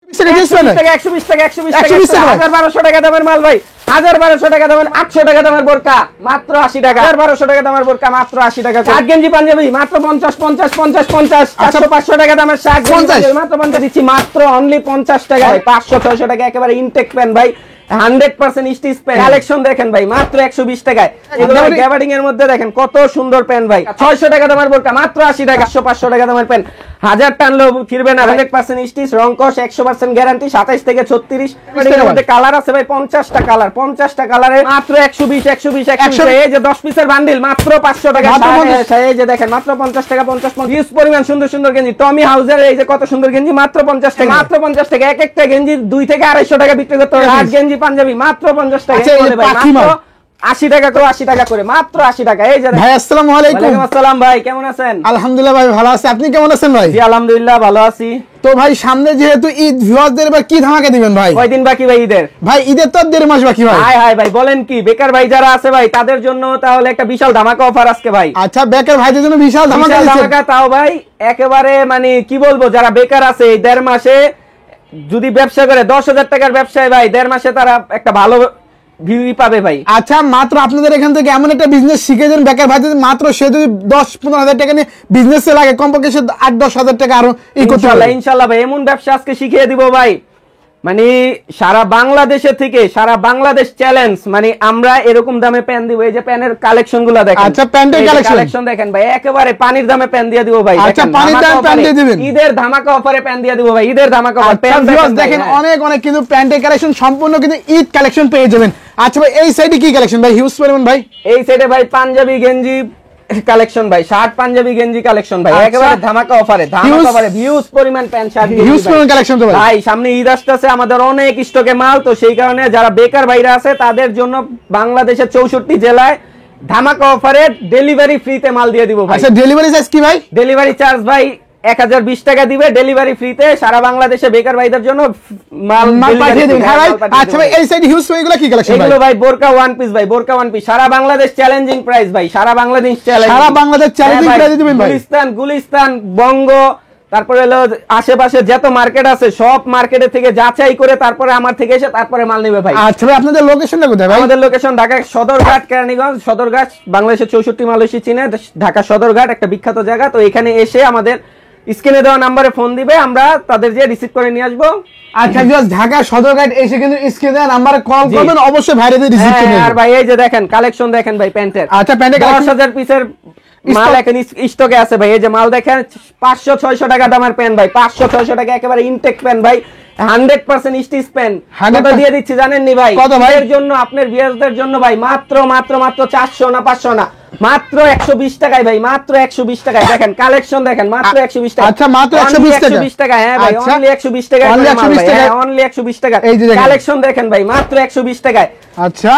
120 টাকা 1200 টাকা দামের মাল ভাই, 1200 টাকা দামের 800 টাকা দামের বোরকা মাত্র 80 টাকা, 1200 টাকা দামের বোরকা মাত্র 80 টাকা, শার্ট গেঞ্জি পাঞ্জাবি মাত্র 50 50 50 50, 500 টাকা দামের শার্ট গেঞ্জি মাত্র 50 দিচ্ছি মাত্র অনলি 50 টাকা ভাই, 500 600 টাকা একেবারে ইনটেক প্যান্ট ভাই, 100% স্টিচ প্যান্ট কালেকশন দেখেন ভাই মাত্র 120 টাকায়। এগুলো গ্যাবার্ডিং এর মধ্যে দেখেন কত সুন্দর প্যান্ট ভাই, 600 টাকা দামের বোরকা মাত্র 80 টাকা, 500 টাকা দামের প্যান্ট 1000 টানলেও ফিরবে না, 100% স্টিচ রংকশ 100% গ্যারান্টি, 27 থেকে 36 এর মধ্যে কালার আছে ভাই 50টা কালার, 50টা কালারে মাত্র 120 120 120। এই যে 10 পিসের বান্ডিল মাত্র 500 টাকা, এই যে দেখেন মাত্র 50 টাকা 50 হিউজ পরিমাণ সুন্দর সুন্দর গেঞ্জি টমি হাউজের, এই যে কত সুন্দর গেঞ্জি মাত্র 50 টাকা, মাত্র 50 টাকা, এক একটা গেঞ্জি 2 থেকে 250 টাকা বিক্রি করতে হবে, আর গেঞ্জি পাঞ্জাবি মাত্র 50 টাকা, মাত্র 80 টাকা করে 80 টাকা করে মাত্র 80 টাকা। এই যে ভাই আসসালামু আলাইকুম। ওয়ালাইকুম আসসালাম ভাই, কেমন আছেন? আলহামদুলিল্লাহ ভাই ভালো আছি, আপনি কেমন আছেন ভাই? জি আলহামদুলিল্লাহ ভালো আছি। তো ভাই সামনে যেহেতু ঈদ, ভিউয়ারদের এবার কি ধামাকা দিবেন ভাই? কয়দিন বাকি ভাই ঈদের? ভাই ঈদের তো 1.5 মাস বাকি ভাই। হাই হাই ভাই বলেন কি, বেকার ভাই যারা আছে ভাই তাদের জন্য তাহলে একটা বিশাল ধামাকা অফার আজকে ভাই। আচ্ছা বেকার ভাইদের জন্য বিশাল ধামাকা, তাও ভাই একেবারে মানে কি বলবো, যারা বেকার আছে এই 1.5 মাসে যদি ব্যবসা করে 10,000 টাকার ব্যবসায় ভাই 1.5 মাসে তারা একটা ভালো ভিউ পাবে ভাই। আচ্ছা মাত্র আপনাদের এখান থেকে এমন একটা বিজনেস শিখে দেন বেকার ভাইদের, মাত্র সে যদি 10-15 হাজার টাকা নিয়ে বিজনেসে লাগে কমপক্ষে সে 8-10 হাজার টাকা আরো ইনশাআল্লাহ ভাই এমন ব্যবসা আজকে শিখিয়ে দিব ভাই, মানে সারা বাংলাদেশে থেকে সারা বাংলাদেশ চ্যালেঞ্জ, মানে আমরা এরকম দামে প্যান দিব। এই যে প্যানের কালেকশন গুলো দেখেন, আচ্ছা প্যান্টের কালেকশন দেখেন ভাই একেবারে পানির দামে প্যান দিয়ে দিব ভাই। আচ্ছা পানির দামে প্যান দিয়ে দিবেন, ঈদের ধামাকা অফারে প্যান দিয়ে দিব ভাই, ঈদের ধামাকা অফার প্যান দেখেন অনেক অনেক কিন্তু প্যান্টের কালেকশন সম্পূর্ণ কিন্তু ঈদ কালেকশন পেয়ে যাবেন। আচ্ছা ভাই এই সাইডে কি কালেকশন ভাই? হিউজ পরিমাণ ভাই। এই সাইডে ভাই পাঞ্জাবি গেঞ্জি কালেকশন ভাই, শার্ট পাঞ্জাবি গেঞ্জি কালেকশন ভাই একেবারে ধামাকা অফারে, ধামাকা অফারে হিউজ পরিমাণ প্যান্ট শার্ট হিউজ পরিমাণ কালেকশন তো ভাই। সামনে ঈদ আসছে, আমাদের অনেক স্টকে মাল, তো সেই কারণে যারা বেকার ভাইরা আছে তাদের জন্য বাংলাদেশের 64 জেলায় ধামাকা অফারে ডেলিভারি ফ্রিতে মাল দিয়ে দিব ভাই। আচ্ছা ডেলিভারি চার্জ কি ভাই? ডেলিভারি চার্জ ভাই 1020 টাকা দিবে, ডেলিভারি ফ্রিতে সারা বাংলাদেশে বেকার ভাইদের জন্য মাল পাঠিয়ে দিবেন। আচ্ছা ভাই এই সাইড হিউজ এগুলো কি কালেকশন ভাই? এগুলো ভাই বোরকা ওয়ান পিস ভাই, বোরকা ওয়ান পিস সারা বাংলাদেশ চ্যালেঞ্জিং প্রাইস ভাই, সারা বাংলাদেশ চ্যালেঞ্জিং প্রাইস দিবেন ভাই। গুলিস্তান বঙ্গ, তারপরে হলো আশেপাশে যত মার্কেট আছে সব মার্কেটে থেকে যাচাই করে তারপরে আমার থেকে এসে তারপরে মাল নেবে ভাই। আচ্ছা ভাই আপনাদের লোকেশনটা কোথায় ভাই? আমাদের লোকেশন ঢাকা সদরঘাট, কেরানীগঞ্জ সদরঘাট, বাংলাদেশের 64 মালয়েশিয়া চিনে ঢাকা সদরঘাট একটা বিখ্যাত জায়গা। তো এখানে এসে আমাদের স্ক্রিনে দেওয়া নম্বরে ফোন দিবে, আমরা তাদের যে রিসিভ করে নিয়ে আসবো। আচ্ছা ঢাকা সদরঘাট এসে কিন্তু স্ক্রিনে দেওয়া নম্বরে কল করবেন, অবশ্যই ভাইরে দিয়ে রিসিভ করে নেবেন। আর ভাই এই যে দেখেন কালেকশন দেখেন ভাই প্যান্টের। আচ্ছা প্যান্টের 10,000 পিসের মাল এখন স্টকে আছে ভাই। এই যে মাল দেখেন 500-600 টাকা দামের প্যান্ট ভাই, 500-600 টাকা একেবারে ইনটেক প্যান্ট ভাই, 100% স্টিচ প্যান্ট। কত দিয়ে দিচ্ছি জানেন নি ভাই? কত ভাই? এর জন্য আপনার বিয়ারদের জন্য ভাই মাত্র 400 না 500 না, মাত্র 120 টাকায় ভাই, মাত্র 120 টাকায়। দেখেন কালেকশন দেখেন মাত্র 120 টাকা। আচ্ছা মাত্র 120 টাকা। হ্যাঁ ভাই অনলি 120 টাকা, অনলি 120 টাকা। এই যে কালেকশন দেখেন ভাই মাত্র 120 টাকায়। আচ্ছা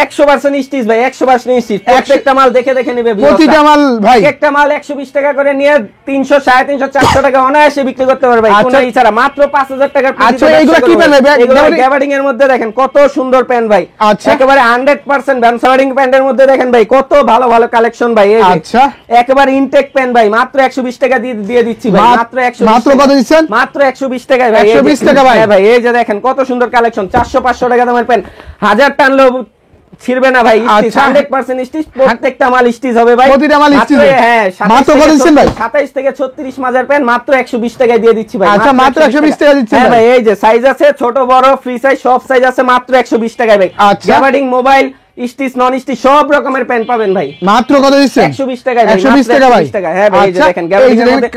100% স্টিচ ভাই, 100% স্টিচ। প্রত্যেকটা মাল দেখে দেখে নেবে, প্রতিটা মাল ভাই একটা মাল 120 টাকা করে নিয়ে 300 350 400 টাকা অনায়াসে বিক্রি করতে পারবে ভাই। কোনো এছাড়া মাত্র 5000 টাকার। আচ্ছা এগুলো কি প্যান্ট ভাই? এগুলো গ্যাবার্ডিং এর মধ্যে দেখেন কত সুন্দর প্যান্ট ভাই, একেবারে 100% ভ্যানসার্ডিং প্যান্টের মধ্যে দেখেন ভাই কত ভালো ভালো কালেকশন ভাই। এই আচ্ছা একেবারে ইনটেক প্যান্ট ভাই মাত্র 120 টাকা দিয়ে দিচ্ছি ভাই, মাত্র 120। মাত্র কত দিচ্ছেন? মাত্র 120 টাকায় ভাই, 120 টাকা ভাই। হ্যাঁ ভাই এই যে দেখেন কত সুন্দর কালেকশন, 400-500 টাকা দামের প্যান্ট, 1000 টানলেও ছিড়বে না ভাই। 100% স্টিচ, প্রত্যেকটা মাল স্টিচ হবে ভাই, প্রতিটা মাল স্টিচ। হ্যাঁ মাত্র কত দিচ্ছেন ভাই? 27 থেকে 36 মাজার প্যান্ট মাত্র 120 টাকায় দিয়ে দিচ্ছি ভাই। আচ্ছা মাত্র 120 টাকা দিচ্ছেন হ্যাঁ ভাই। এই যে সাইজ আছে ছোট বড় ফ্রি সাইজ সব সাইজ আছে, মাত্র 120 টাকায় ভাই। গ্যাবার্ডিং মোবাইল স্টিচ নন স্টিচ সব রকমের প্যান্ট পাবেন ভাই। মাত্র কত দিচ্ছেন? 120 টাকায় ভাই, 120 টাকা ভাই। হ্যাঁ ভাই এই যে দেখেন গ্যাবার্ডিং এর মধ্যে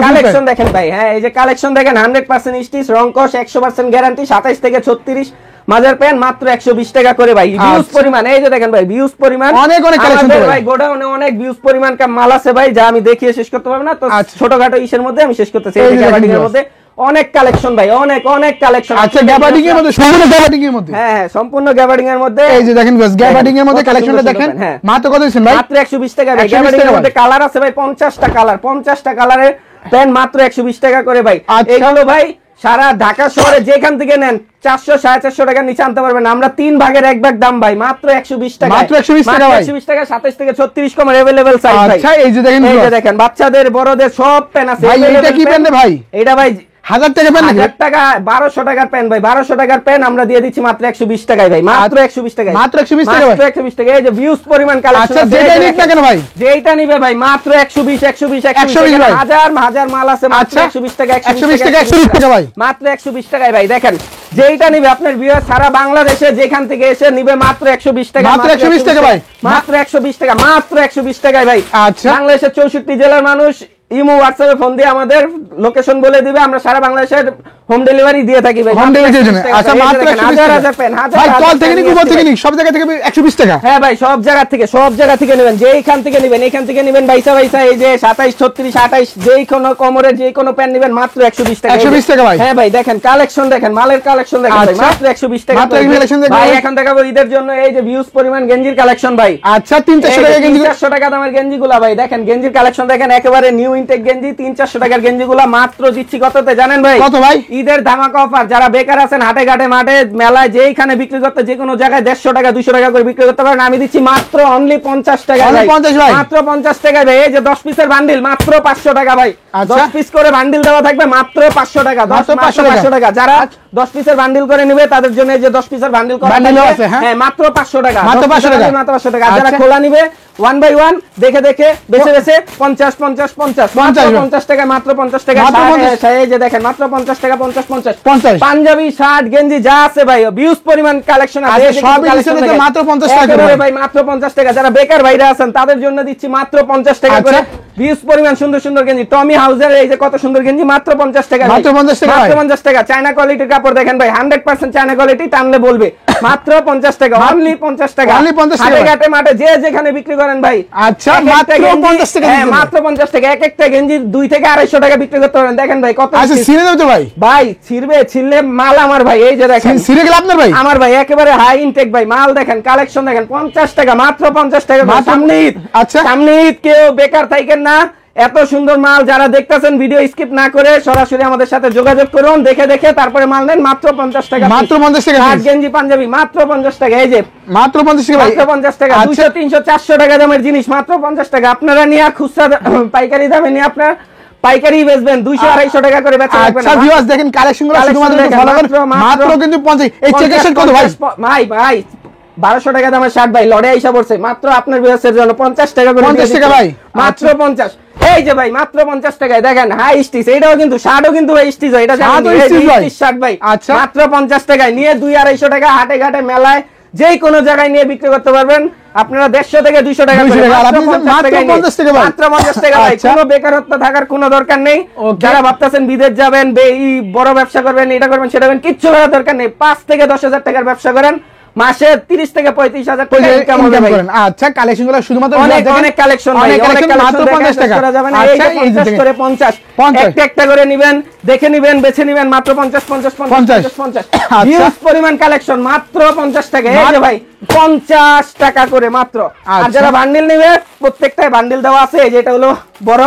কালেকশন দেখেন ভাই। হ্যাঁ এই যে কালেকশন দেখেন 100% স্টিচ রংকশ 100% গ্যারান্টি, 27 থেকে 36 মাজার প্যান্ট মাত্র 120 টাকা করে ভাই। ভিউজ পরিমাণ এই যে দেখেন ভাই, ভিউজ পরিমাণ অনেক অনেক কালেকশন ভাই, গোডাউনে অনেক ভিউজ পরিমাণ মাল আছে ভাই, যা আমি দেখিয়ে শেষ করতে পারবো না। তো ছোটখাটো ইসের মধ্যে আমি শেষ করতেছি। এই গ্যাবার্ডিং এর মধ্যে অনেক কালেকশন ভাই, অনেক অনেক কালেকশন। আচ্ছা গ্যাবার্ডিং এর মধ্যে সম্পূর্ণ গ্যাবার্ডিং এর মধ্যে, হ্যাঁ সম্পূর্ণ গ্যাবার্ডিং এর মধ্যে। এই যে দেখেন গ্যাবার্ডিং এর মধ্যে কালেকশনটা দেখেন মাত্র কত দিচ্ছেন ভাই? মাত্র 120 টাকা ভাই। গ্যাবার্ডিং এর মধ্যে কালার আছে ভাই 50টা কালার, 50টা কালারের প্যান্ট মাত্র 120 টাকা করে ভাই। এগুলো ভাই সারা ঢাকা শহরে যেখান থেকে নেন 400-450 টাকার নিচে আনতে পারবেন। আমরা 3 ভাগের 1 ভাগ দাম ভাই, মাত্র 120 টাকা, মাত্র 120 টাকা ভাই। 120 টাকা 27 থেকে 36 কম अवेलेबल সাইজ ভাই। আচ্ছা এই যে দেখেন, এই যে দেখেন বাচ্চাদের বড়দের সব প্যান্ট আছে ভাই। এটা কি প্যান্ট ভাই? এটা ভাই 1000 টাকা পেন 1000 টাকা 1200 টাকার পেন ভাই, 1200 টাকার পেন আমরা দিয়ে দিচ্ছি মাত্র 120 টাকায় ভাই, মাত্র 120 টাকায়, মাত্র 120 টাকা ভাই, মাত্র 120 টাকা। এই যে ভিউজ পরিমাণ কালেকশন আচ্ছা যেটা নিক না কেন ভাই, যেটা নিবে ভাই মাত্র 120 ভাই। হাজার হাজার মাল আছে, মাত্র আচ্ছা 120 টাকা, 120 টাকা 120 টাকা ভাই, মাত্র 120 টাকায় ভাই। দেখেন যেইটা নিবে আপনার ভিউয়ার সারা বাংলাদেশে যেখান থেকে এসে নিবে মাত্র 120 টাকা, মাত্র 120 টাকা ভাই, মাত্র 120 টাকা, মাত্র 120 টাকায় ভাই। আচ্ছা বাংলাদেশের 64 জেলার মানুষ ইমো হোয়াটসঅ্যাপে ফোন দিয়ে আমাদের লোকেশন বলে দিবে, আমরা সারা বাংলাদেশের হোম ডেলিভারি দিয়ে থাকি ভাই, হোম ডেলিভারি জন্য। আচ্ছা মাত্র 120 টাকা হাজার পেন, হাজার ভাই, কল থেকে পেন নিক, উপর থেকে নিক, সব জায়গা থেকে 120 টাকা। হ্যাঁ ভাই, সব জায়গা থেকে নেবেন, যেইখান থেকে নেবেন, এইখান থেকে নেবেন বাইসা এই যে 27 36 28 যেই কোনো কোমরের যেই কোনো প্যান নেবেন মাত্র 120 টাকা, 120 টাকা ভাই। হ্যাঁ ভাই দেখেন কালেকশন, দেখেন মালের কালেকশন দেখেন ভাই, আচ্ছা। মাত্র 120 টাকা মাত্র collection দেখেন ভাই। ভাই। এখন দেখাবো ঈদের জন্য এই যে ভিউজ পরিমাণ গেঞ্জির কালেকশন ভাই। আচ্ছা 300 টাকা গেঞ্জি, 400 টাকা দামের গেঞ্জিগুলা ভাই, দেখেন গেঞ্জির কালেকশন দেখেন, একেবারে নিউ ইনটেক গেঞ্জি 300-400 টাকার গেঞ্জিগুলা মাত্র দিচ্ছি কততে জানেন ভাই? কত ভাই? ঈদের ধামাকা অফার। যারা বেকার আছেন হাটে ঘাটে মাঠে মেলায় যেইখানে বিক্রি করতে, যে কোনো জায়গায় 150 টাকা 200 টাকা করে বিক্রি করতে পারেন, আমি দিচ্ছি মাত্র অনলি 50 টাকা Only ভাই, 50 ভাই। মাত্র 50 টাকা ভাই। এই যে 10 পিসের বান্ডিল মাত্র 500 টাকা ভাই, আচ্ছা। 10 পিস করে বান্ডিল দেওয়া থাকবে মাত্র 500 টাকা, মাত্র 500 500 টাকা। যারা 10 পিসের বান্ডিল করে নেবে তাদের জন্য এই যে 10 পিসের বান্ডিল করা বান্ডিলও থাকবে, আছে, হ্যাঁ। হ্যাঁ মাত্র 500 টাকা, মাত্র 10 500 টাকা, পিসের মাত্র 500 টাকা। আর যারা আচ্ছা। খোলা নিবে 1 বাই 1 দেখে দেখে বেছে বেছে 50 50 50 মাত্র 50 50 টাকা, মাত্র 50 টাকা। মাত্র 50 এই যে দেখেন মাত্র 50 টাকা, 50 50 50 পাঞ্জাবি শার্ট গেঞ্জি যা আছে ভাই, ভিউজ পরিমাণ কালেকশন আছে, আচ্ছা, এই যে সবই collection দিচ্ছেন দেখেন। মাত্র 50 টাকা একেবারে করে ভাই মাত্র 50 টাকা। যারা বেকার ভাইরা আছেন তাদের জন্য দিচ্ছি মাত্র 50 টাকা করে আচ্ছা। ভিউজ পরিমাণ সুন্দর সুন্দর গেঞ্জি। টমি হাউজের এই যে কত সুন্দর গেঞ্জি মাত্র 50 টাকা ভাই। মাত্র 50 টাকা মাত্র ভাই। 50 টাকা। চায়না কোয়ালিটির কাপড় দেখেন ভাই, 100% চায়না কোয়ালিটি, টানলে বলবে মাত্র 50 টাকা, অনলি 50 টাকা। Only 50 টাকা হাটে ভাই। ঘাটে মাঠে যে যেখানে বিক্রি করেন ভাই, আচ্ছা, এক একটা মাত্র গেঞ্জি- 50 টাকা হ্যাঁ, দিচ্ছেন। মাত্র 50 টাকা। এক একটা গেঞ্জি 2 থেকে 250 টাকা বিক্রি করতে পারেন। দেখেন ভাই কত আচ্ছা piece। সিনে দেব তো ভাই, ভাই ছিড়লে মাল আমার ভাই, এই যে দেখেন সিনে গেল আপনার ভাই, আমার ভাই একেবারে হাই ইনটেক ভাই, মাল দেখেন কালেকশন দেখেন 50 টাকা, মাত্র 50 টাকা করে। মাত্র- সামনে ঈদ, আচ্ছা। সামনে ঈদ, কেউ বেকার থাকেন না। এত সুন্দর মাল যারা দেখতেছেন ভিডিও স্কিপ না করে সরাসরি আমাদের সাথে যোগাযোগ করুন, দেখে দেখে তারপরে মাল নেন মাত্র 50 টাকা, মাত্র 50 টাকা শার্ট piece। গেঞ্জি পাঞ্জাবি মাত্র 50 টাকা। এই যে মাত্র 50 টাকা ভাই, মাত্র 50 টাকা, আচ্ছা। 200 300 400 টাকা দামের জিনিস মাত্র 50 টাকা। আপনারা নিয়ে খুচরা পাইকারি দামে নিয়ে আপনার পাইকারি বেচবেন 200 250 টাকা করে বেচা লাগবে আচ্ছা না। ভিউয়ার্স দেখেন কালেকশন গুলো শুধুমাত্র একটু follow করেন। মাত্র কিন্তু 50। এই চেকের শার্ট কত ভাই? ভাই 1200 টাকা দামের শার্ট ভাই, লড়ে আইসা পড়ছে মাত্র আপনার ভিউয়ার্সের জন্য 50 টাকা করে 50 টাকা ভাই, মাত্র 50। এই যে ভাই মাত্র 50 টাকায় দেখেন হাই স্টিচ, এটাও কিন্তু শার্টও কিন্তু ভাই স্টিচ হয়, এটা শার্টও stitch ভাই। শার্ট ভাই, আচ্ছা। মাত্র 50 টাকায় নিয়ে 2 250 টাকা হাটে ঘাটে মেলায় যেই কোনো জায়গায় নিয়ে বিক্রি করতে পারবেন আপনারা 150 থেকে 200 টাকা 200 করে, টাকা, আর মাত্র আপনি 50 টাকায় নিয়ে। 50 টাকা ভাই। মাত্র 50 টাকা ভাই। আচ্ছা। কোনো বেকারত্ব থাকার কোনো দরকার নেই। Okay। যারা ভাবতেছেন বিদেশ যাবেন, বড় ব্যবসা করবেন, এটা করবেন সেটা করবেন, কিচ্ছু করার দরকার নেই। 5 থেকে 10,000 টাকার ব্যবসা করেন, মাসে 30 থেকে 35,000 টাকা ইনকাম হবে ভাই। করেন। আচ্ছা কালেকশন গুলো শুধুমাত্র অনেক দেখেন। অনেক কালেকশন ভাই, অনেক অনেক collection, মাত্র কালেকশন 50 টাকা। করা যাবে না। এই আচ্ছা যে এই যে 50 দেখেন। করে 50 50 একটা একটা করে নেবেন, দেখে নেবেন, বেছে নেবেন, মাত্র 50 50 50 50 আচ্ছা। হিউজ পরিমাণ কালেকশন মাত্র 50 টাকা। এই যে ভাই 50 টাকা করে মাত্র। আর আচ্ছা। যারা বান্ডিল নেবে প্রত্যেকটাই বান্ডিল দেওয়া আছে, এই যেটা হলো বড়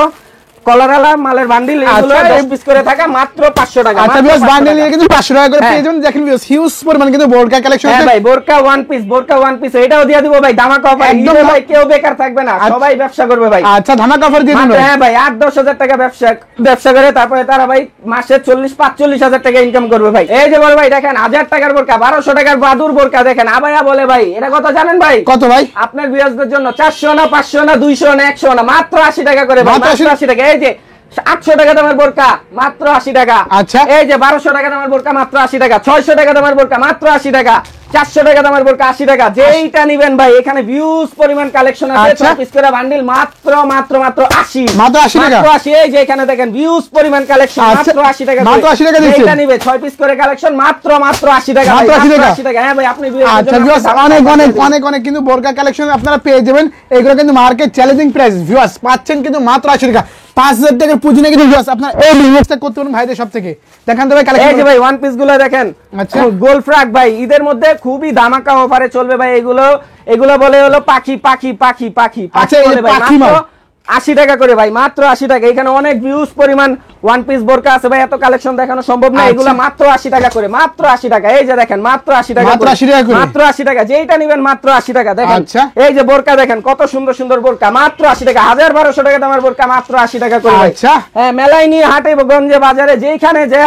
কলারালা মালের বান্ডিল, এগুলো আচ্ছা, 10 পিস করে থাকা মাত্র 500 টাকা। আচ্ছা মাত্র বিকজ 500 বান্ডেল টাকা। নিয়ে কিন্তু 500 টাকা করে হ্যাঁ। পেয়ে যাবেন। দেখেন বিকজ হিউজ পরিমাণ কিন্তু বোরকা কালেকশন হ্যাঁ আছে। ভাই বোরকা ওয়ান পিস এটাও দিয়ে দিব ভাই, ধামাকা অফার একদম একদম ভাই, কেউ বেকার থাকবে না, আচ্ছা। সবাই ব্যবসা করবে ভাই। আচ্ছা ধামাকা অফার দিয়ে দিন মাত্র ভাই। হ্যাঁ ভাই 8-10 হাজার টাকা ব্যবসা করে তারপরে তারা ভাই মাসে 40-45 হাজার টাকা ইনকাম করবে ভাই। এই যে বড় ভাই দেখেন 1000 টাকার বোরকা, 1200 টাকার বাদুর বোরকা দেখেন, আবায়া বলে ভাই, এটা কত জানেন ভাই? কত ভাই? আপনার বিয়াজদের জন্য 400 না 500 না 200 না 100 না, মাত্র 80 টাকা করে ভাই, মাত্র মাত্র 80 টাকা। এই যে 800 টাকা দামের বোরকা মাত্র 80 টাকা। আচ্ছা। এই যে 1200 টাকা দামের বোরকা মাত্র 80 টাকা, 600 টাকা দামের বোরকা মাত্র 80 টাকা, 400 টাকা দামের বোরকা 80 টাকা। যেইটা নিবেন ভাই এখানে ভিউজ পরিমাণ কালেকশন আছে। আচ্ছা। 6 পিস করে বান্ডিল মাত্র 80 মাত্র 80 টাকা। মাত্র 80। এই যে এখানে দেখেন ভিউজ পরিমাণ কালেকশন আচ্ছা। মাত্র 80 টাকা। মাত্র 80 টাকা দিচ্ছেন। যেটা নিবে 6 পিস করে কালেকশন মাত্র 80 টাকা ভাই, মাত্র 80 টাকা। 80 টাকা। হ্যাঁ ভাই আপনি আচ্ছা ভিউয়ার্স অনেক কিন্তু বোরকা কালেকশন আপনারা পেয়ে যাবেন। এগুলো কিন্তু মার্কেট চ্যালেঞ্জিং প্রাইস ভিউয়ার্স, পাচ্ছেন কিন্তু মাত্র 80 টাকা। 5000 টাকার পুঁজি নিয়ে কিন্তু ভিউয়ার্স আপনারা এই বিজনেসটা করতে পারেন ভাইদের সব থেকে। দেখান তো ভাই এই কালেকশন। যে ভাই ওয়ান পিস গুলো দেখেন, আচ্ছা। গোল ফ্রাক ভাই ঈদের মধ্যে খুবই ধামাকা অফারে চলবে ভাই। এগুলো বলে হলো পাখি পাখি পাখি পাখি আচ্ছা, এই বলে ভাই, পাখি মাত্র মাল। 80 টাকা করে ভাই, মাত্র 80 টাকা। এখানে অনেক ভিউজ পরিমাণ ওয়ান পিস বোরকা আছে ভাই, এত কালেকশন দেখানো সম্ভব না। এগুলো মাত্র 80 টাকা করে, মাত্র 80 টাকা। এই যে দেখেন মাত্র 80 টাকা, মাত্র 80 টাকা করে, মাত্র 80 টাকা। যেইটা নেবেন মাত্র 80 টাকা। দেখেন এই যে বোরকা দেখেন কত সুন্দর সুন্দর বোরকা, মাত্র 80 টাকা। 1200 টাকা দামের বোরকা মাত্র 80 টাকা করে। আচ্ছা হ্যাঁ, মেলায় নিয়ে হাটে গঞ্জে বাজারে যেখানে যা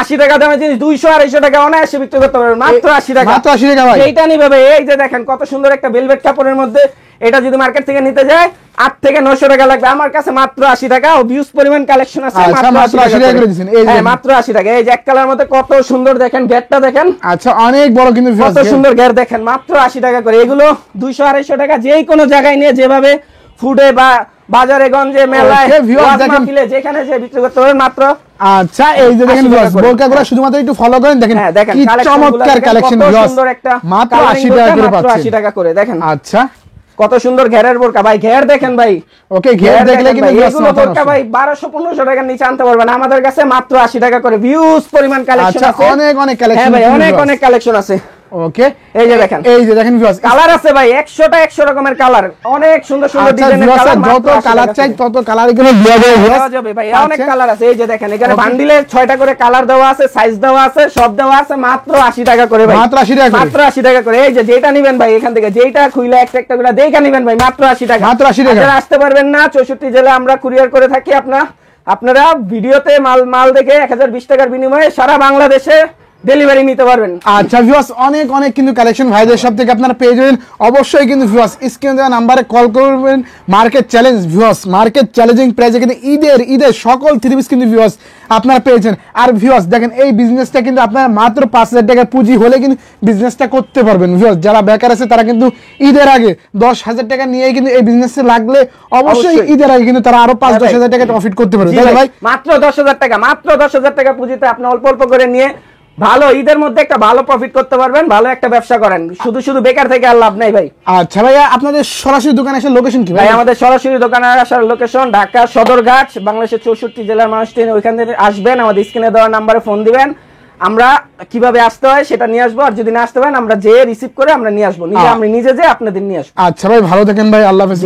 80 টাকা দামের জিনিস 200-250 টাকা অনায়াসে বিক্রি করতে পারবেন, মাত্র 80 টাকা। মাত্র 80 টাকা ভাই। এইটা নিবে ভাই, এই যে দেখেন কত সুন্দর একটা ভেলভেট কাপড়ের মধ্যে, এটা যদি মার্কেট থেকে নিতে যায় 8 থেকে 900 টাকা লাগবে, আমার কাছে মাত্র 80 টাকা। ও ভিউজ পরিমাণ কালেকশন আছে, মাত্র 80 টাকা করে দিবেন। হ্যাঁ, মাত্র 80 টাকা। এই যে এক কালার মধ্যে কত সুন্দর দেখেন গেটটা দেখেন। আচ্ছা, অনেক বড় কিন্তু কত সুন্দর গেট দেখেন, মাত্র 80 টাকা করে। এগুলো 200-250 টাকা যে কোনো জায়গায় নিয়ে যেভাবে ফুডে বা বাজারে গঞ্জে মেলায় মাহফিলে যেখানে যে বিক্রি করতে পারবেন মাত্র। আচ্ছা, এই যে দেখেন বোরকাগুলো শুধুমাত্র একটু ফলো করেন, দেখেন কি চমৎকার কালেকশন, সুন্দর একটা মাত্র 80 টাকা করে মাত্র পাচ্ছেন। 80 টাকা করে দেখেন। আচ্ছা, কত সুন্দর ঘেরের বোরকা ভাই, ঘের দেখেন ভাই। ওকে, ঘের দেখলে কিন্তু এগুলো বোরকা ভাই 1200-1500 টাকার নিচে আনতে পারবেন, আমাদের কাছে মাত্র 80 টাকা করে। ভিউজ পরিমাণ কালেকশন আছে, অনেক অনেক কালেকশন। হ্যাঁ ভাই, অনেক অনেক কালেকশন আছে। ওকে, এই যে দেখেন, এই যে দেখেন ভিউয়ার্স, কালার আছে ভাই 100টা 100 রকমের কালার, অনেক সুন্দর সুন্দর ডিজাইনের কালার। যত কালার চাই তত কালার এখানে দেওয়া যাবে ভাই, অনেক কালার আছে। এই যে দেখেন এখানে বান্ডিলে 6টা করে কালার দেওয়া আছে, সাইজ দেওয়া আছে, সব দেওয়া আছে, মাত্র 80 টাকা করে ভাই, মাত্র 80 টাকা করে, মাত্র 80 টাকা করে। এই যে যেটা নেবেন ভাই এখান থেকে যেটা খুইলা একটা একটা করে দেখে নেবেন ভাই, মাত্র 80 টাকা, মাত্র 80 টাকা। যারা আসতে পারবেন না 64 জেলা আমরা কুরিয়ার করে থাকি। আপনারা ভিডিওতে মাল দেখে 1020 টাকার বিনিময়ে সারা বাংলাদেশে ডেলিভারি নিতে পারবেন। আচ্ছা ভিউয়ার্স, অনেক অনেক কিন্তু কালেকশন ভাইদের সব থেকে আপনারা পেয়ে যাবেন। অবশ্যই কিন্তু ভিউয়ার্স স্ক্রিনে দেওয়া নাম্বারে কল করবেন। Market challenge viewers, market challenging প্রাইসে কিন্তু ঈদের সকল থ্রি পিস কিন্তু ভিউয়ার্স আপনারা পেয়েছেন। আর ভিউয়ার্স দেখেন এই বিজনেসটা কিন্তু আপনারা মাত্র 5000 টাকা পুঁজি হলে কিন্তু বিজনেসটা করতে পারবেন। ভিউয়ার্স যারা বেকার আছে তারা কিন্তু ঈদের আগে 10,000 টাকা নিয়ে কিন্তু এই বিজনেসে লাগলে অবশ্যই ঈদের আগে কিন্তু তারা আরো 5-10,000 টাকা প্রফিট করতে পারবে, তাই না ভাই? মাত্র 10,000 টাকা, মাত্র 10,000 টাকা পুঁজিতে আপনি অল্প অল্প করে নিয়ে ভালো ঈদের মধ্যে একটা ভালো প্রফিট করতে পারবেন, ভালো একটা ব্যবসা করেন। শুধু বেকার থেকে আর লাভ নাই ভাই। আচ্ছা ভাইয়া, আপনাদের সরাসরি দোকানে আসার লোকেশন কি ভাই? আমাদের সরাসরি দোকানে আসার লোকেশন ঢাকা সদরঘাট, বাংলাদেশের 64 জেলার মানুষ ওইখান থেকে আসবেন, আমাদের স্ক্রিনে দেওয়া নাম্বারে ফোন দিবেন, আমরা কিভাবে আসতে হয় সেটা নিয়ে আসবো। আর যদি না আসতে পারেন আমরা যে রিসিভ করে আমরা নিয়ে আসবো, আমরা নিজে যে আপনাদের নিয়ে আসবো। আচ্ছা ভাই, ভালো থাকেন ভাই, আল্লাহ হাফেজ।